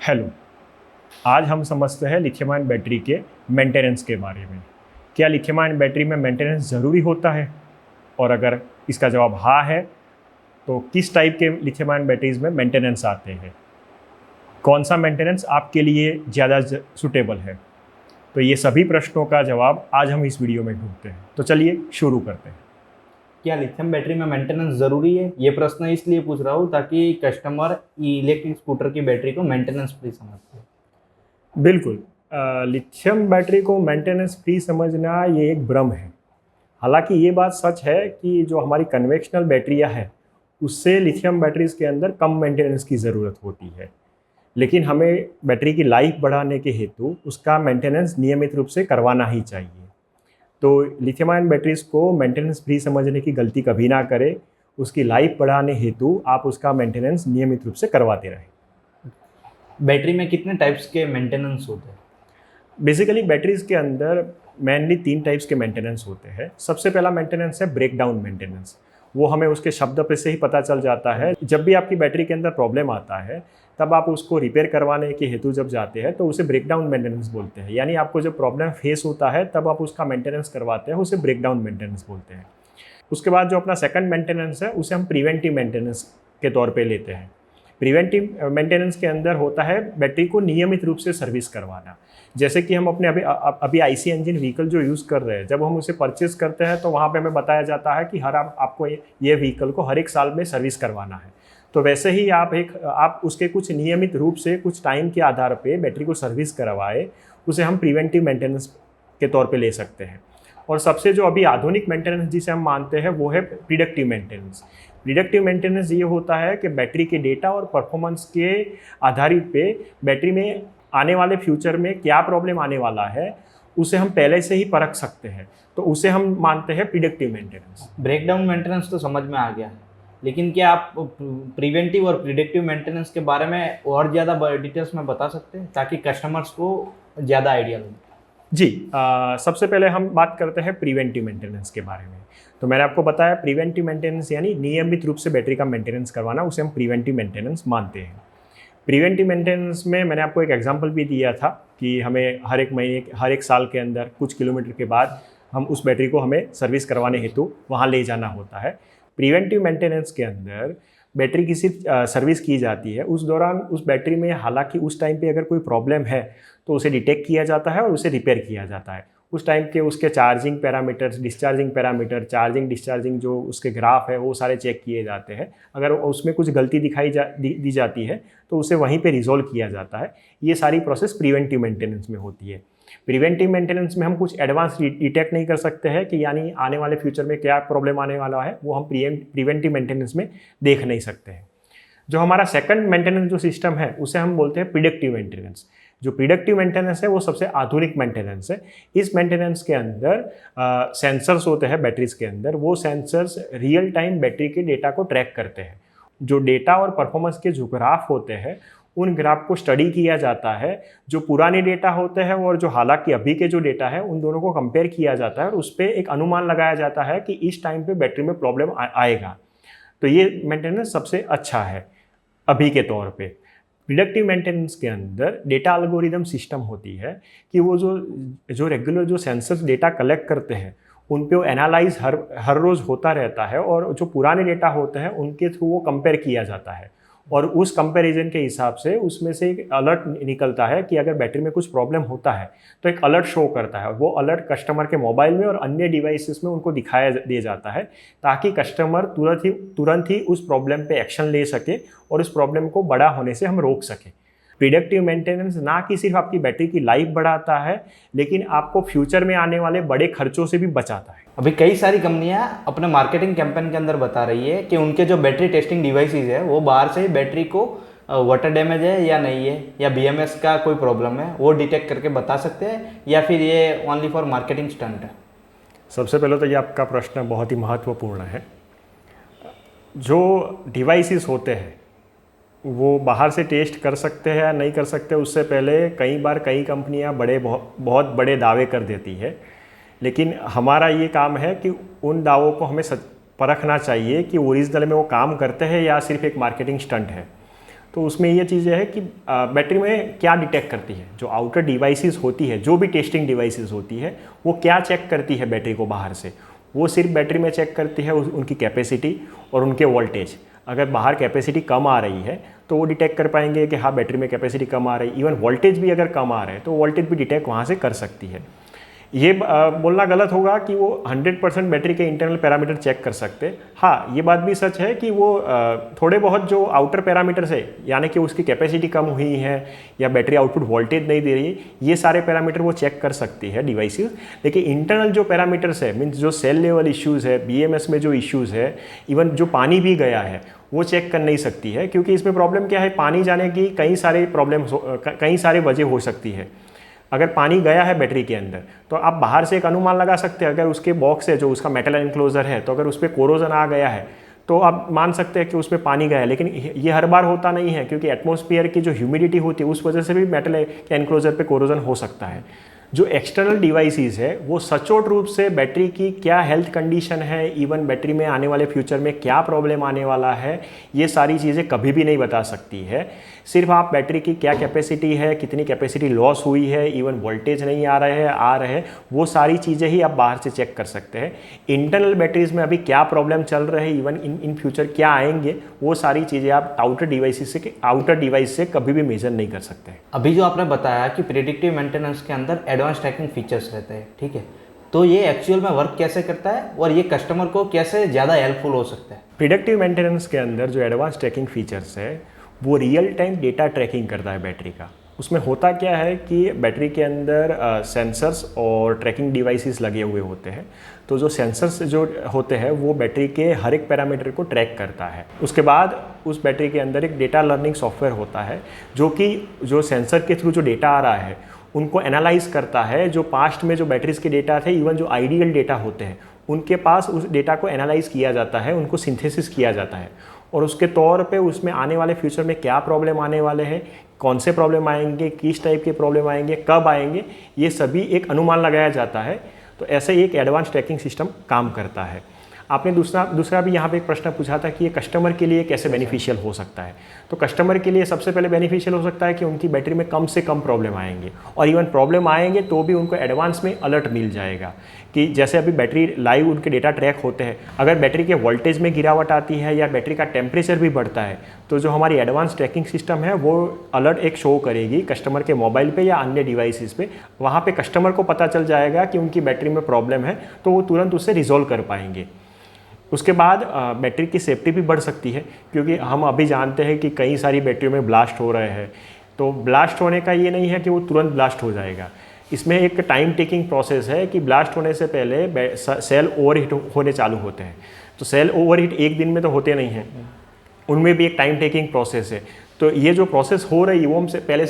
Hello. आज हम समझते हैं लिथियम आयन बैटरी के मेंटेनेंस के बारे में। क्या लिथियम आयन बैटरी में मेंटेनेंस ज़रूरी होता है? और अगर इसका जवाब हाँ है तो किस टाइप के लिथियम आयन बैटरीज में मेंटेनेंस आते हैं? कौन सा मेंटेनेंस आपके लिए ज़्यादा सूटेबल है? तो ये सभी प्रश्नों का जवाब आज हम इस वीडियो में ढूंढते हैं। तो चलिए शुरू करते हैं। क्या लिथियम बैटरी में मेंटेनेंस ज़रूरी है? ये प्रश्न इसलिए पूछ रहा हूँ ताकि कस्टमर इलेक्ट्रिक स्कूटर की बैटरी को मेंटेनेंस फ्री समझते हैं। बिल्कुल। लिथियम बैटरी को मेंटेनेंस फ्री समझना ये एक भ्रम है। हालांकि ये बात सच है कि जो हमारी कन्वेंशनल बैटरियां हैं उससे लिथियम बैटरीज के अंदर कम मेंटेनेंस की ज़रूरत होती है, लेकिन हमें बैटरी की लाइफ बढ़ाने के हेतु उसका मेंटेनेंस नियमित रूप से करवाना ही चाहिए। तो लिथियम आयन बैटरीज को मेंटेनेंस फ्री समझने की गलती कभी ना करें। उसकी लाइफ बढ़ाने हेतु आप उसका मेंटेनेंस नियमित रूप से करवाते रहें। बैटरी में कितने टाइप्स के मेंटेनेंस होते हैं? बेसिकली बैटरीज के अंदर मेनली 3 टाइप्स के मेंटेनेंस होते हैं। सबसे पहला मेंटेनेंस है ब्रेक डाउन मेंटेनेंस। वो हमें उसके शब्द पे से ही पता चल जाता है। जब भी आपकी बैटरी के अंदर प्रॉब्लम आता है तब आप उसको रिपेयर करवाने के हेतु जब जाते हैं तो उसे ब्रेक डाउन मेंटेनेंस बोलते हैं। यानी आपको जब प्रॉब्लम फेस होता है तब आप उसका मेंटेनेंस करवाते हैं, उसे ब्रेक डाउन मेंटेनेंस बोलते हैं। उसके बाद जो अपना सेकंड मेंटेनेंस है उसे हम प्रिवेंटिव मेंटेनेंस के तौर पे लेते हैं। प्रिवेंटिव मेंटेनेंस के अंदर होता है बैटरी को नियमित रूप से सर्विस करवाना। जैसे कि हम अपने अभी आईसी इंजन व्हीकल जो यूज़ कर रहे हैं, जब हम उसे परचेज करते हैं तो वहाँ पे हमें बताया जाता है कि आपको ये व्हीकल को हर एक साल में सर्विस करवाना है। तो वैसे ही आप उसके कुछ नियमित रूप से कुछ टाइम के आधार पे बैटरी को सर्विस करवाए, उसे हम प्रिवेंटिव मेंटेनेंस के तौर पे ले सकते हैं। और सबसे जो अभी आधुनिक मेंटेनेंस जिसे हम मानते हैं वो है प्रिडिक्टिव मेंटेनेंस। प्रिडिक्टिव मेंटेनेंस ये होता है कि बैटरी के डेटा और परफॉर्मेंस के आधारित पे बैटरी में आने वाले फ्यूचर में क्या प्रॉब्लम आने वाला है उसे हम पहले से ही परख सकते हैं। तो उसे हम मानते हैं predictive maintenance. Breakdown maintenance तो समझ में आ गया है, लेकिन क्या आप प्रिवेंटिव और प्रिडिक्टिव मेंटेनेंस के बारे में और ज़्यादा डिटेल्स में बता सकते हैं ताकि कस्टमर्स को ज़्यादा आइडिया लगे? जी। सबसे पहले हम बात करते हैं प्रिवेंटिव मेंटेनेंस के बारे में। तो मैंने आपको बताया प्रिवेंटिव मेंटेनेंस यानी नियमित रूप से बैटरी का मेंटेनेंस करवाना, उसे हम प्रिवेंटिव मेंटेनेंस मानते हैं। प्रिवेंटिव मेंटेनेंस में मैंने आपको एक एग्जांपल भी दिया था कि हमें हर एक साल के अंदर कुछ किलोमीटर के बाद हम उस बैटरी को हमें सर्विस करवाने हेतु वहाँ ले जाना होता है। प्रिवेंटिव मेंटेनेंस के अंदर बैटरी की सिर्फ सर्विस की जाती है। उस दौरान उस बैटरी में हालांकि उस टाइम पे अगर कोई प्रॉब्लम है तो उसे डिटेक्ट किया जाता है और उसे रिपेयर किया जाता है। उस टाइम के उसके charging parameters, discharging parameter, charging discharging जो उसके ग्राफ है वो सारे चेक किए जाते हैं। अगर उसमें कुछ गलती दी जाती है तो उसे वहीं पे रिजॉल्व किया जाता है। ये सारी प्रोसेस प्रिवेंटिव मेंटेनेंस में होती है। प्रिवेंटिव मेंटेनेंस में हम कुछ एडवांस डिटेक्ट नहीं कर सकते हैं कि यानी आने वाले फ्यूचर में क्या प्रॉब्लम आने वाला है, वो हम प्रिवेंटिव मेंटेनेंस में देख नहीं सकते हैं। जो हमारा सेकंड मेंटेनेंस जो सिस्टम है उसे हम बोलते हैं प्रिडिक्टिव मेंटेनेंस। जो प्रिडिक्टिव मेंटेनेंस है वो सबसे आधुनिक मेंटेनेंस है। इस मेंटेनेंस के अंदर सेंसर्स होते हैं बैटरीज के अंदर। वो सेंसर्स रियल टाइम बैटरी के डेटा को ट्रैक करते हैं। जो डेटा और परफॉर्मेंस के जो ग्राफ होते हैं उन ग्राफ को स्टडी किया जाता है। जो पुराने डेटा होते हैं और जो हालांकि अभी के जो डेटा है उन दोनों को कंपेयर किया जाता है और उस पर एक अनुमान लगाया जाता है कि इस टाइम पे बैटरी में प्रॉब्लम आएगा। तो ये मेंटेनेंस सबसे अच्छा है अभी के तौर पे। प्रिडिक्टिव मेंटेनेंस के अंदर डेटा एल्गोरिदम सिस्टम होती है कि वो जो रेगुलर जो सेंसर्स डेटा कलेक्ट करते हैं उन पे वो एनालाइज हर रोज़ होता रहता है और जो पुराने डेटा होते हैं उनके थ्रू वो कंपेयर किया जाता है। और उस कंपैरिजन के हिसाब से उसमें से एक अलर्ट निकलता है कि अगर बैटरी में कुछ प्रॉब्लम होता है तो एक अलर्ट शो करता है। वो अलर्ट कस्टमर के मोबाइल में और अन्य डिवाइसेस में उनको दिखाया दे जाता है ताकि कस्टमर तुरंत ही उस प्रॉब्लम पे एक्शन ले सके और उस प्रॉब्लम को बड़ा होने से हम रोक सकें। प्रिडिक्टिव मेंटेनेंस ना कि सिर्फ आपकी बैटरी की लाइफ बढ़ाता है लेकिन आपको फ्यूचर में आने वाले बड़े खर्चों से भी बचाता है। अभी कई सारी कंपनियां अपने मार्केटिंग कैंपेन के अंदर बता रही है कि उनके जो बैटरी टेस्टिंग डिवाइसेस है वो बाहर से ही बैटरी को वाटर डैमेज है या नहीं है या बीएमएस का कोई प्रॉब्लम है वो डिटेक्ट करके बता सकते हैं, या फिर ये ओनली फॉर मार्केटिंग स्टंट है? सबसे पहले तो ये आपका प्रश्न बहुत ही महत्वपूर्ण है। जो डिवाइसेस होते हैं वो बाहर से टेस्ट कर सकते हैं या नहीं कर सकते उससे पहले कई कंपनियां बहुत बड़े दावे कर देती है। लेकिन हमारा ये काम है कि उन दावों को हमें परखना चाहिए कि ओरिजिनल में वो काम करते हैं या सिर्फ एक मार्केटिंग स्टंट है। तो उसमें ये चीज़ है कि बैटरी में क्या डिटेक्ट करती है, जो आउटर डिवाइसेस होती है, जो भी टेस्टिंग डिवाइसेस होती है, वो क्या चेक करती है बैटरी को बाहर से। वो सिर्फ बैटरी में चेक करती है उनकी कैपेसिटी और उनके वोल्टेज। अगर बाहर कैपेसिटी कम आ रही है तो वो डिटेक्ट कर पाएंगे कि हाँ बैटरी में कैपेसिटी कम आ रही है। इवन वोल्टेज भी अगर कम आ रहे हैं तो वोल्टेज भी डिटेक्ट वहाँ से कर सकती है। ये बोलना गलत होगा कि वो 100% बैटरी के इंटरनल पैरामीटर चेक कर सकते। हाँ, ये बात भी सच है कि वो थोड़े बहुत जो आउटर पैरामीटर्स है, यानी कि उसकी कैपेसिटी कम हुई है या बैटरी आउटपुट वोल्टेज नहीं दे रही है, ये सारे पैरामीटर वो चेक कर सकती है डिवाइसेस। लेकिन इंटरनल जो पैरामीटर्स है, मीन्स जो सेल लेवल इश्यूज़ है, BMS में जो इश्यूज़ है, इवन जो पानी भी गया है वो चेक कर नहीं सकती है। क्योंकि इसमें प्रॉब्लम क्या है, पानी जाने की कई सारे कई सारे वजह हो सकती है। अगर पानी गया है बैटरी के अंदर तो आप बाहर से एक अनुमान लगा सकते हैं। अगर उसके बॉक्स है जो उसका मेटल एनक्लोजर है, तो अगर उस पर कोरोजन आ गया है तो आप मान सकते हैं कि उसमें पानी गया है। लेकिन ये हर बार होता नहीं है, क्योंकि एटमॉस्फेयर की जो ह्यूमिडिटी होती है उस वजह से भी मेटल के एनक्लोजर पे कोरोजन हो सकता है। जो एक्सटर्नल डिवाइसेस है वो सचोट रूप से बैटरी की क्या हेल्थ कंडीशन है, इवन बैटरी में आने वाले फ्यूचर में क्या प्रॉब्लम आने वाला है, ये सारी चीज़ें कभी भी नहीं बता सकती है। सिर्फ आप बैटरी की क्या कैपेसिटी है, कितनी कैपेसिटी लॉस हुई है, इवन वोल्टेज नहीं आ रहे हैं, वो सारी चीज़ें ही आप बाहर से चेक कर सकते हैं। इंटरनल बैटरीज में अभी क्या प्रॉब्लम चल रहे हैं, इवन इन फ्यूचर क्या आएंगे, वो सारी चीज़ें आप आउटर डिवाइस से कभी भी मेजर नहीं कर सकते। अभी जो आपने बताया कि प्रिडिक्टिव मेंटेनेंस के अंदर एडवांस ट्रैकिंग फीचर्स रहते हैं, ठीक है, तो ये एक्चुअल में वर्क कैसे करता है और ये कस्टमर को कैसे ज़्यादा हेल्पफुल हो सकता है? प्रिडिक्टिव मेंटेनेंस के अंदर जो एडवांस ट्रैकिंग फीचर्स है वो रियल टाइम डेटा ट्रैकिंग करता है बैटरी का। उसमें होता क्या है कि बैटरी के अंदर सेंसर्स और ट्रैकिंग डिवाइसेस लगे हुए होते हैं। तो जो सेंसर्स जो होते हैं वो बैटरी के हर एक पैरामीटर को ट्रैक करता है। उसके बाद उस बैटरी के अंदर एक डेटा लर्निंग सॉफ्टवेयर होता है जो कि जो सेंसर के थ्रू जो डेटा आ रहा है उनको एनालाइज करता है। जो पास्ट में जो बैटरीज के डेटा थे, इवन जो आइडियल डेटा होते हैं, उनके पास उस डेटा को एनालाइज किया जाता है, उनको सिंथेसिस किया जाता है और उसके तौर पे उसमें आने वाले फ्यूचर में क्या प्रॉब्लम आने वाले हैं, कौन से प्रॉब्लम आएंगे, किस टाइप के प्रॉब्लम आएंगे, कब आएंगे, ये सभी एक अनुमान लगाया जाता है। तो ऐसे एक एडवांस ट्रैकिंग सिस्टम काम करता है। आपने दूसरा भी यहाँ पे एक प्रश्न पूछा था कि ये कस्टमर के लिए कैसे बेनिफिशियल हो सकता है। तो कस्टमर के लिए सबसे पहले बेनिफिशियल हो सकता है कि उनकी बैटरी में कम से कम प्रॉब्लम आएंगे, और इवन प्रॉब्लम आएंगे तो भी उनको एडवांस में अलर्ट मिल जाएगा कि जैसे अभी बैटरी लाइव उनके डेटा ट्रैक होते हैं, अगर बैटरी के वोल्टेज में गिरावट आती है या बैटरी का टेम्परेचर भी बढ़ता है तो जो हमारी एडवांस ट्रैकिंग सिस्टम है वो अलर्ट एक शो करेगी कस्टमर के मोबाइल पे या अन्य डिवाइसेस पे। वहाँ पे कस्टमर को पता चल जाएगा कि उनकी बैटरी में प्रॉब्लम है, तो वो तुरंत उससे रिजॉल्व कर पाएंगे। उसके बाद बैटरी की सेफ्टी भी बढ़ सकती है, क्योंकि हम अभी जानते हैं कि कई सारी बैटरियों में ब्लास्ट हो रहे हैं। तो ब्लास्ट होने का ये नहीं है कि वो तुरंत ब्लास्ट हो जाएगा, इसमें एक टाइम टेकिंग प्रोसेस है कि ब्लास्ट होने से पहले सेल ओवरहीट होने चालू होते हैं। तो सेल ओवरहीट एक दिन में तो होते नहीं हैं, उनमें भी एक टाइम टेकिंग प्रोसेस है। तो ये जो प्रोसेस हो रही है वो हमें पहले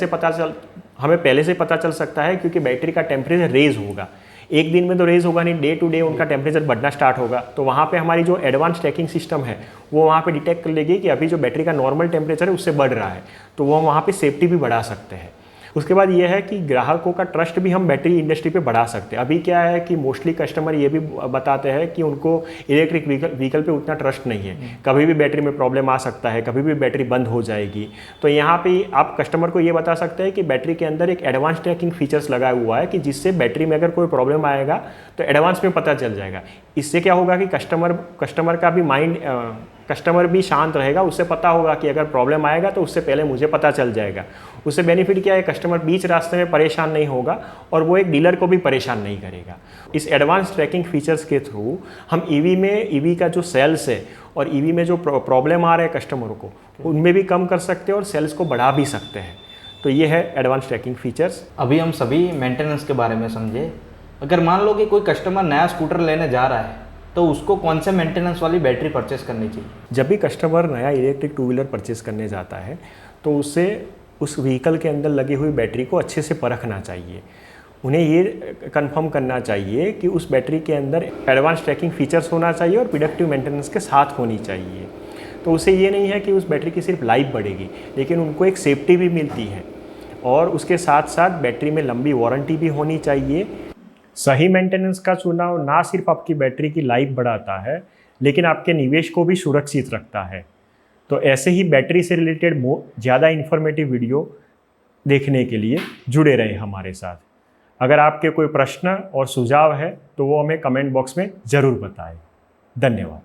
से पता चल सकता है, क्योंकि बैटरी का टेम्परेचर रेज होगा। एक दिन में तो रेज होगा नहीं, डे टू डे उनका टेम्परेचर बढ़ना स्टार्ट होगा। तो वहाँ पे हमारी जो एडवांस ट्रैकिंग सिस्टम है वो वहाँ पे डिटेक्ट कर लेगी कि अभी जो बैटरी का नॉर्मल टेम्परेचर है उससे बढ़ रहा है, तो वो वहाँ पे सेफ्टी भी बढ़ा सकते हैं। उसके बाद ये है कि ग्राहकों का ट्रस्ट भी हम बैटरी इंडस्ट्री पे बढ़ा सकते हैं। अभी क्या है कि मोस्टली कस्टमर ये भी बताते हैं कि उनको इलेक्ट्रिक व्हीकल पे उतना ट्रस्ट नहीं है, कभी भी बैटरी में प्रॉब्लम आ सकता है, कभी भी बैटरी बंद हो जाएगी। तो यहाँ पे आप कस्टमर को ये बता सकते हैं कि बैटरी के अंदर एक एडवांस ट्रैकिंग फीचर्स लगा हुआ है कि जिससे बैटरी में अगर कोई प्रॉब्लम आएगा तो एडवांस में पता चल जाएगा। इससे क्या होगा कि कस्टमर का भी माइंड, कस्टमर भी शांत रहेगा, उससे पता होगा कि अगर प्रॉब्लम आएगा तो उससे पहले मुझे पता चल जाएगा। उससे बेनिफिट क्या है, कस्टमर बीच रास्ते में परेशान नहीं होगा और वो एक डीलर को भी परेशान नहीं करेगा। इस एडवांस ट्रैकिंग फीचर्स के थ्रू हम ईवी का जो सेल्स है और ईवी में जो प्रॉब्लम आ रहे हैं कस्टमरों को, उनमें भी कम कर सकते हैं और सेल्स को बढ़ा भी सकते हैं। तो ये है एडवांस ट्रैकिंग फीचर्स। अभी हम सभी मेंटेनेंस के बारे में समझे। अगर मान लो कि कोई कस्टमर नया स्कूटर लेने जा रहा है तो उसको कौन से मेंटेनेंस वाली बैटरी परचेस करनी चाहिए? जब भी कस्टमर नया इलेक्ट्रिक टू व्हीलर परचेस करने जाता है तो उससे उस व्हीकल के अंदर लगी हुई बैटरी को अच्छे से परखना चाहिए। उन्हें ये कंफर्म करना चाहिए कि उस बैटरी के अंदर एडवांस ट्रैकिंग फीचर्स होना चाहिए और प्रिडिक्टिव मेंटेनेंस के साथ होनी चाहिए। तो उससे ये नहीं है कि उस बैटरी की सिर्फ लाइफ बढ़ेगी, लेकिन उनको एक सेफ्टी भी मिलती है और उसके साथ साथ बैटरी में लंबी वारंटी भी होनी चाहिए। सही मेंटेनेंस का चुनाव ना सिर्फ आपकी बैटरी की लाइफ बढ़ाता है, लेकिन आपके निवेश को भी सुरक्षित रखता है। तो ऐसे ही बैटरी से रिलेटेड ज़्यादा इन्फॉर्मेटिव वीडियो देखने के लिए जुड़े रहें हमारे साथ। अगर आपके कोई प्रश्न और सुझाव है तो वो हमें कमेंट बॉक्स में ज़रूर बताएं। धन्यवाद।